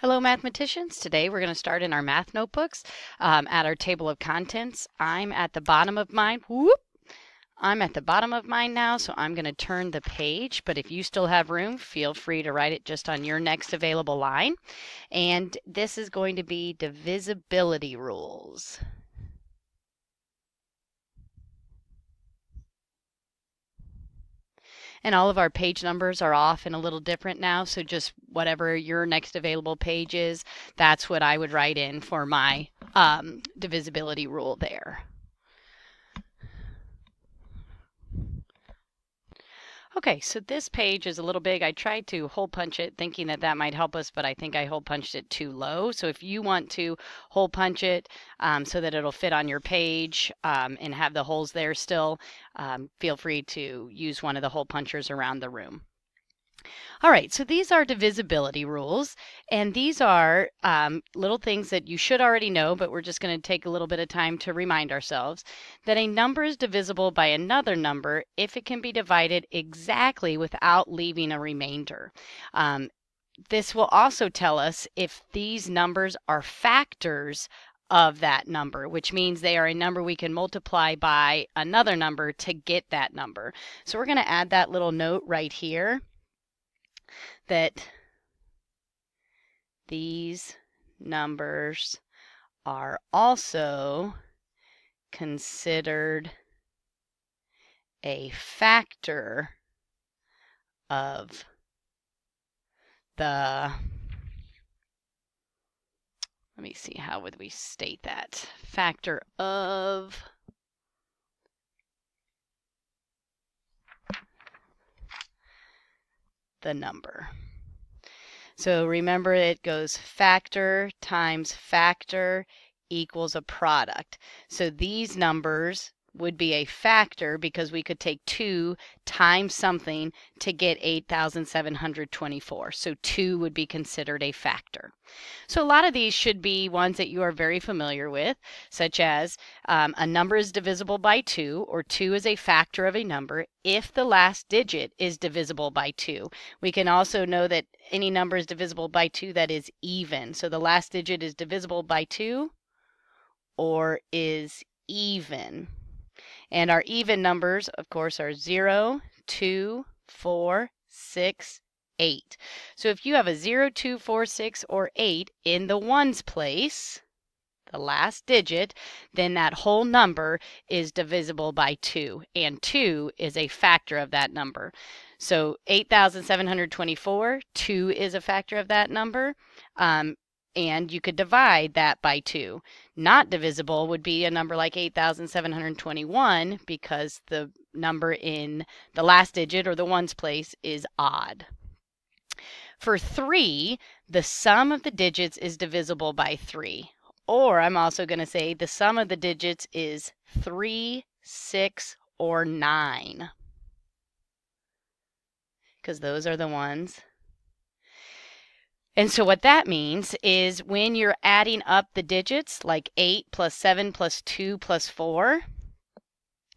Hello, mathematicians. Today we're going to start in our math notebooks at our table of contents. I'm at the bottom of mine. Whoop! I'm at the bottom of mine now, so I'm going to turn the page. But if you still have room, feel free to write it just on your next available line. And this is going to be divisibility rules. And all of our page numbers are off and a little different now, so just whatever your next available page is, that's what I would write in for my divisibility rule there. Okay, so this page is a little big. I tried to hole punch it thinking that that might help us, but I think I hole punched it too low. So if you want to hole punch it so that it'll fit on your page and have the holes there still, feel free to use one of the hole punchers around the room. All right, so these are divisibility rules, and these are little things that you should already know, but we're just going to take a little bit of time to remind ourselves that a number is divisible by another number if it can be divided exactly without leaving a remainder. This will also tell us if these numbers are factors of that number, which means they are a number we can multiply by another number to get that number. So we're going to add that little note right here that these numbers are also considered a factor of the, let me see, how would we state that? Factor of the number. So remember, it goes factor times factor equals a product. So these numbers would be a factor because we could take 2 times something to get 8,724. So 2 would be considered a factor. So a lot of these should be ones that you are very familiar with, such as a number is divisible by 2, or 2 is a factor of a number if the last digit is divisible by 2. We can also know that any number is divisible by 2 that is even. So the last digit is divisible by 2 or is even. And our even numbers, of course, are 0, 2, 4, 6, 8. So if you have a 0, 2, 4, 6, or 8 in the ones place, the last digit, then that whole number is divisible by 2, and 2 is a factor of that number. So 8,724, 2 is a factor of that number, and you could divide that by 2. Not divisible would be a number like 8,721 because the number in the last digit or the ones place is odd. For 3, the sum of the digits is divisible by 3. Or I'm also going to say the sum of the digits is 3, 6, or 9. Because those are the ones. And so what that means is when you're adding up the digits, like 8 plus 7 plus 2 plus 4,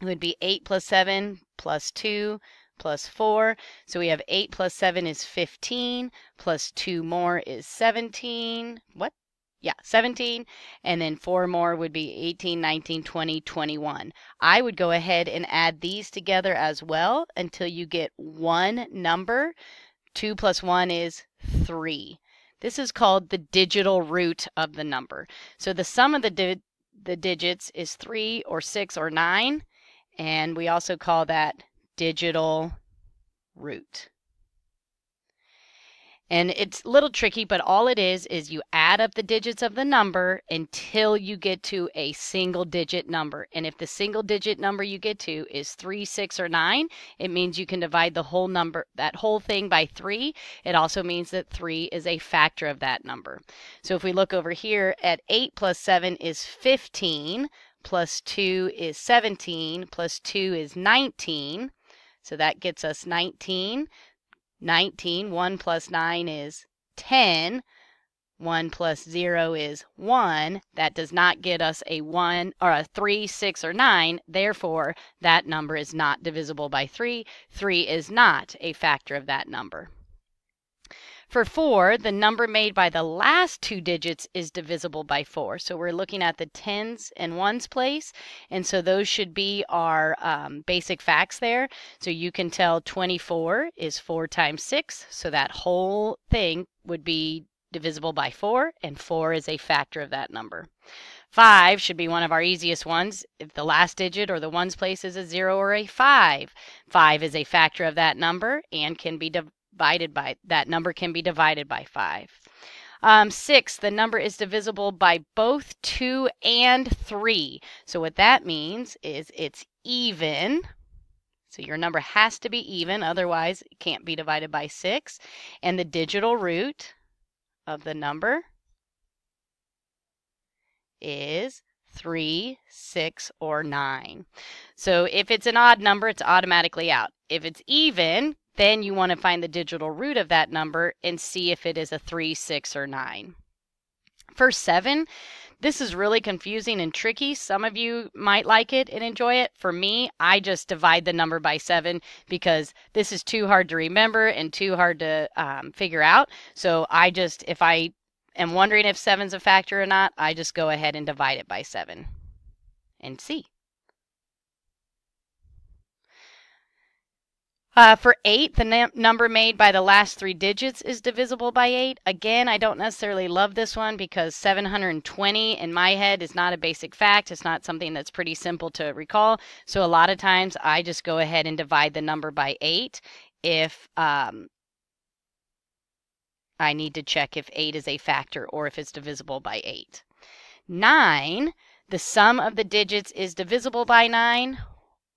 it would be 8 plus 7 plus 2 plus 4. So we have 8 plus 7 is 15, plus 2 more is 17. What? Yeah, 17. And then 4 more would be 18, 19, 20, 21. I would go ahead and add these together as well until you get one number. 2 plus 1 is 3. This is called the digital root of the number. So the sum of the digits is 3 or 6 or 9, and we also call that digital root. And it's a little tricky, but all it is you add up the digits of the number until you get to a single digit number. And if the single digit number you get to is 3, 6, or 9, it means you can divide the whole number, that whole thing, by 3. It also means that 3 is a factor of that number. So if we look over here at 8 plus 7 is 15, plus 2 is 17, plus 2 is 19. So that gets us 19. 19, 1 plus 9 is 10, 1 plus 0 is 1. That does not get us a 1 or a 3, 6, or 9. Therefore, that number is not divisible by 3. 3 is not a factor of that number. For 4, the number made by the last 2 digits is divisible by 4. So we're looking at the tens and ones place, and so those should be our basic facts there. So you can tell 24 is 4 times 6, so that whole thing would be divisible by 4, and 4 is a factor of that number. 5 should be one of our easiest ones. If the last digit or the ones place is a 0 or a 5, 5 is a factor of that number and can be divided by, that number can be divided by 5. 6, the number is divisible by both 2 and 3. So what that means is it's even. So your number has to be even, otherwise it can't be divided by 6. And the digital root of the number is 3, 6, or 9. So if it's an odd number, it's automatically out. If it's even, then you want to find the digital root of that number and see if it is a 3, 6, or 9. For 7, this is really confusing and tricky. Some of you might like it and enjoy it. For me, I just divide the number by 7 because this is too hard to remember and too hard to figure out. So I just, if I am wondering if 7's a factor or not, I just go ahead and divide it by 7 and see. For 8, the number made by the last 3 digits is divisible by 8. Again, I don't necessarily love this one because 720 in my head is not a basic fact. It's not something that's pretty simple to recall. So a lot of times I just go ahead and divide the number by 8 if I need to check if 8 is a factor or if it's divisible by 8. 9, the sum of the digits is divisible by 9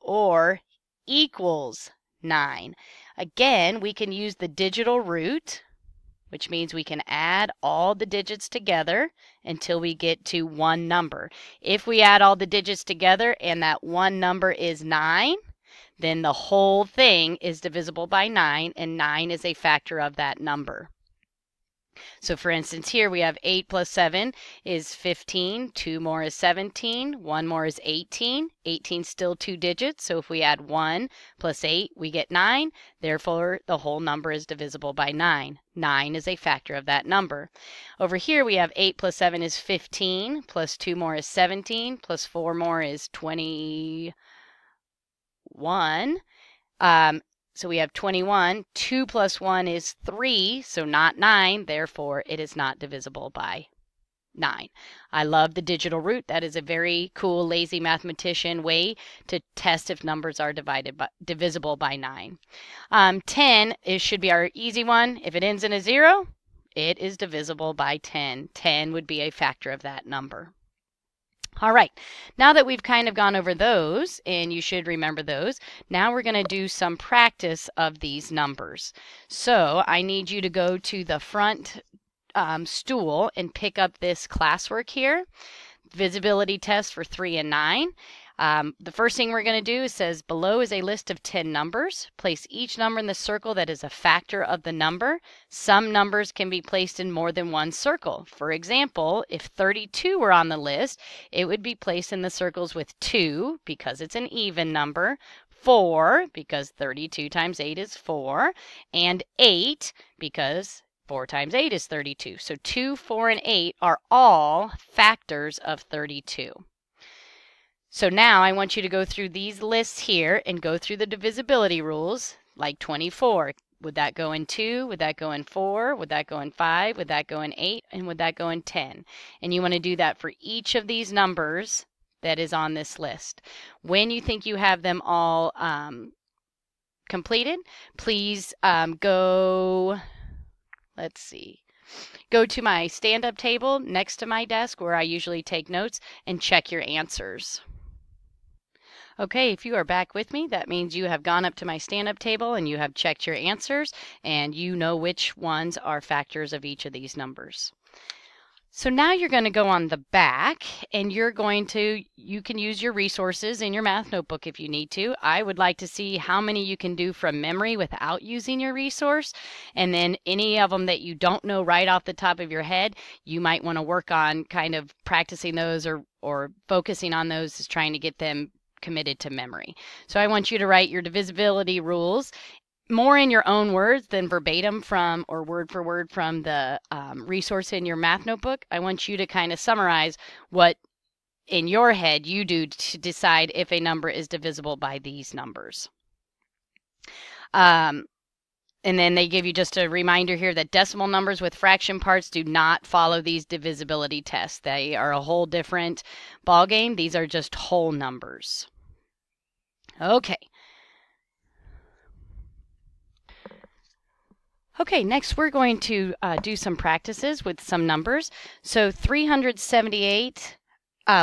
or equals 9. Again, we can use the digital root, which means we can add all the digits together until we get to one number. If we add all the digits together and that one number is 9, then the whole thing is divisible by 9, and 9 is a factor of that number. So for instance, here we have 8 plus 7 is 15, 2 more is 17, 1 more is 18. 18 is still 2 digits, so if we add 1 plus 8, we get 9. Therefore, the whole number is divisible by 9. 9 is a factor of that number. Over here, we have 8 plus 7 is 15, plus 2 more is 17, plus 4 more is 21. So we have 21. 2 plus 1 is 3, so not 9. Therefore, it is not divisible by 9. I love the digital root. That is a very cool, lazy mathematician way to test if numbers are divisible by 9. 10 should be our easy one. If it ends in a 0, it is divisible by 10. 10 would be a factor of that number. All right, now that we've kind of gone over those, and you should remember those, now we're going to do some practice of these numbers. So I need you to go to the front stool and pick up this classwork here, visibility test for 3 and 9. The first thing we're going to do is says below is a list of 10 numbers. Place each number in the circle that is a factor of the number. Some numbers can be placed in more than one circle. For example, if 32 were on the list, it would be placed in the circles with 2 because it's an even number, 4 because 32 times 8 is 4, and 8 because 4 times 8 is 32. So 2, 4, and 8 are all factors of 32. So now I want you to go through these lists here and go through the divisibility rules, like 24. Would that go in 2? Would that go in 4? Would that go in 5? Would that go in 8? And would that go in 10? And you want to do that for each of these numbers that is on this list. When you think you have them all completed, please go to my stand-up table next to my desk where I usually take notes and check your answers. Okay, if you are back with me, that means you have gone up to my stand-up table and you have checked your answers and you know which ones are factors of each of these numbers. So now you're going to go on the back and you can use your resources in your math notebook if you need to. I would like to see how many you can do from memory without using your resource. And then any of them that you don't know right off the top of your head, you might want to work on kind of practicing those or focusing on those as trying to get them committed to memory. So I want you to write your divisibility rules more in your own words than verbatim from or word for word from the resource in your math notebook, I want you to kind of summarize what in your head you do to decide if a number is divisible by these numbers. And then they give you just a reminder here that decimal numbers with fraction parts do not follow these divisibility tests. They are a whole different ballgame. These are just whole numbers. Okay. Okay, next we're going to do some practices with some numbers. So 378,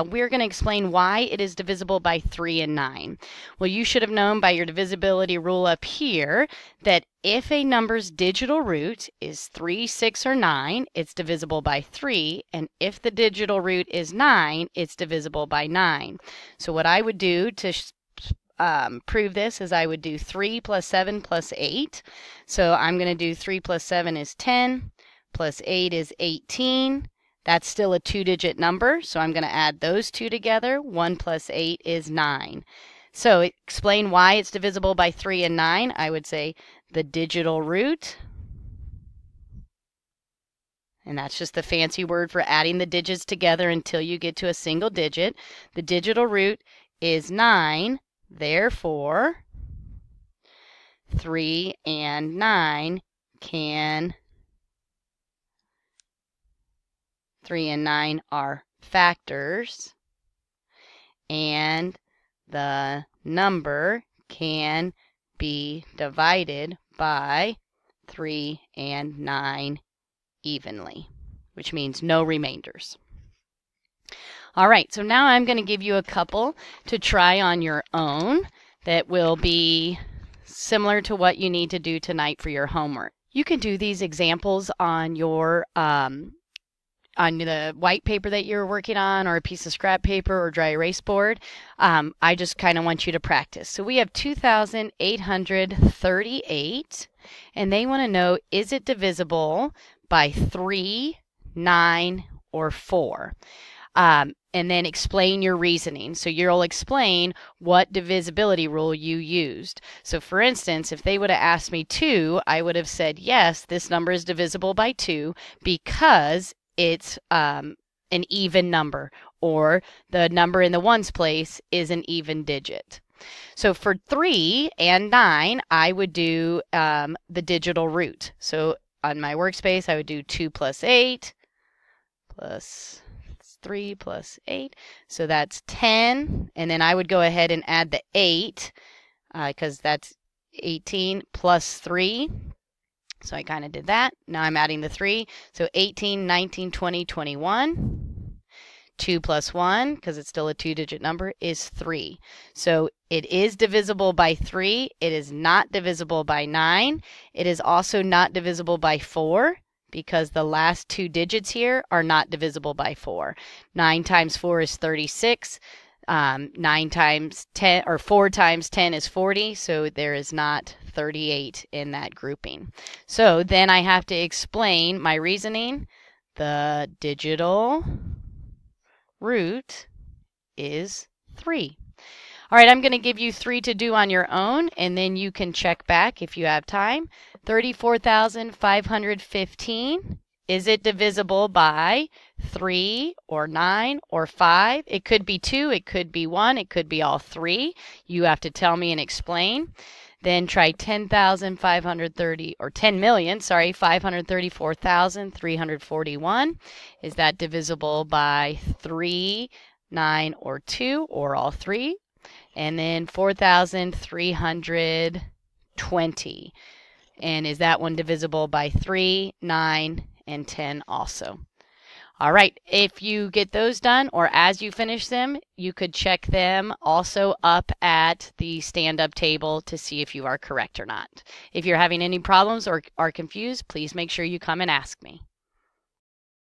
we're going to explain why it is divisible by 3 and 9. Well, you should have known by your divisibility rule up here that if a number's digital root is 3, 6, or 9, it's divisible by 3, and if the digital root is 9, it's divisible by 9. So what I would do to prove this is I would do 3 plus 7 plus 8. So I'm going to do 3 plus 7 is 10, plus 8 is 18. That's still a 2-digit number, so I'm going to add those two together. 1 plus 8 is 9. So explain why it's divisible by 3 and 9. I would say the digital root, and that's just the fancy word for adding the digits together until you get to a single digit. The digital root is 9. Therefore, 3 and 9 are factors, and the number can be divided by 3 and 9 evenly, which means no remainders. All right, so now I'm going to give you a couple to try on your own that will be similar to what you need to do tonight for your homework. You can do these examples on your on the white paper that you're working on, or a piece of scrap paper or dry erase board. I just kind of want you to practice. So we have 2,838, and they want to know, is it divisible by 3, 9, or 4? And then explain your reasoning. So you'll explain what divisibility rule you used. So for instance, if they would have asked me 2, I would have said, yes, this number is divisible by 2 because it's an even number, or the number in the ones place is an even digit. So for 3 and 9, I would do the digital root. So on my workspace, I would do 2 plus 8 plus 3 plus 8. So that's 10. And then I would go ahead and add the 8 because that's 18 plus 3. So I kind of did that. Now I'm adding the 3. So 18, 19, 20, 21. 2 plus 1, because it's still a 2-digit number, is 3. So it is divisible by 3. It is not divisible by 9. It is also not divisible by 4. Because the last 2 digits here are not divisible by 4. 9 times 4 is 36. 9 times 10, or 4 times 10 is 40. So there is not 38 in that grouping. So then I have to explain my reasoning. The digital root is 3. All right, I'm going to give you 3 to do on your own, and then you can check back if you have time. 34,515. Is it divisible by 3 or 9 or 5? It could be 2, it could be 1, it could be all 3. You have to tell me and explain. Then try 10,530, or 10,534,341. Is that divisible by 3, 9, or 2, or all 3? And then 4,320. And is that one divisible by 3, 9, and 10 also? All right, if you get those done, or as you finish them, you could check them also up at the stand-up table to see if you are correct or not. If you're having any problems or are confused, please make sure you come and ask me.